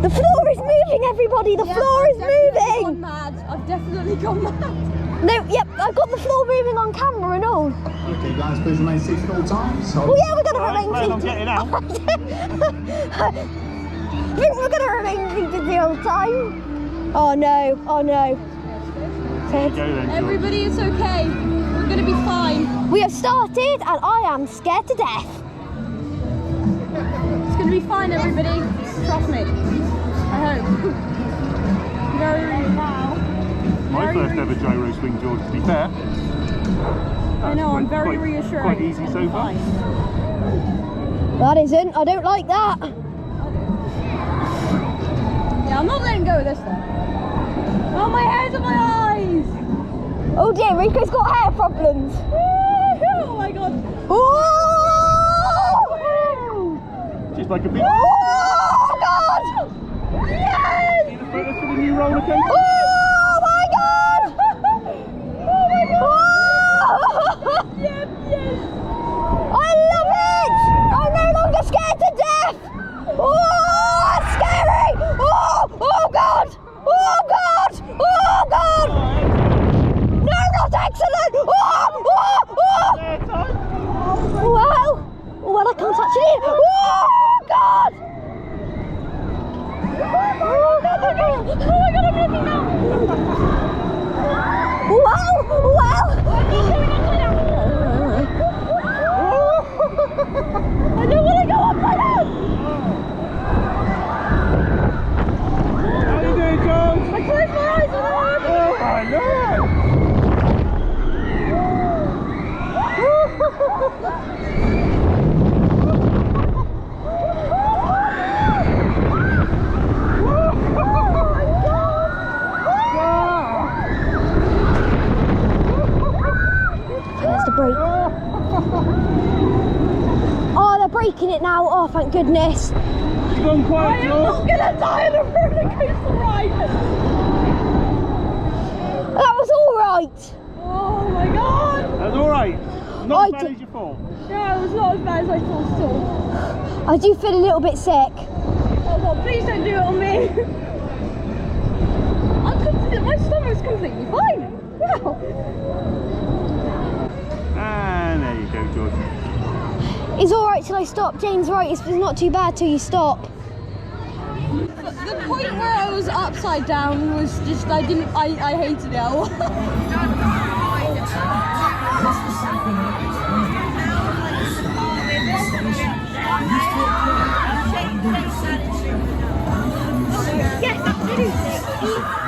The floor is moving, everybody. The floor is moving. Gone mad. I've definitely gone mad. No, yep, I've got the floor moving on camera and all. Okay, guys, please remain seated at all times. Oh yeah, we're going to remain I'm seated. getting out. I think we're going to remain seated the whole time. Oh no, oh no. There you go then, George. Everybody, it's okay. We're going to be fine. We have started and I am scared to death. It's going to be fine, everybody. Trust me. I hope. Very now. My first ever gyro swing, George, to be fair. I know, I'm very reassuring. Quite easy so far. That isn't, I don't like that. Yeah, I'm not letting go of this one. Oh, my hair's in my eyes! Oh dear, Rico's got hair problems. Oh my god. Oh! Just like a big... Oh God! Yes! See the photos for the new roller coaster? Oh my God! Oh my God! Yes, yes. I love it! I'm no longer scared to death! Oh, it's scary! Oh, oh God! Oh God! Oh God! No, not excellent! Oh, oh, oh! Well, I can't touch it. Oh God! Oh my God, I'm looking now! Well! I don't want to go upside down! How you doing, George? I closed my eyes when I heard it! Oh my Lord! There's the brake. Oh, they're braking it now. Oh, thank goodness. You've gone quiet, I'm George. not gonna die on a roller coaster ride! That was all right. Oh my god! That's alright. Not I as bad d- as you thought. Yeah, it was not as bad as I thought at all. I do feel a little bit sick. Oh god, please don't do it on me! My stomach's completely fine! Wow! And there you go, George. It's all right till I stop. Jane's right. It's not too bad till you stop. The point where I was upside down was just, I hated it. Yes, absolutely.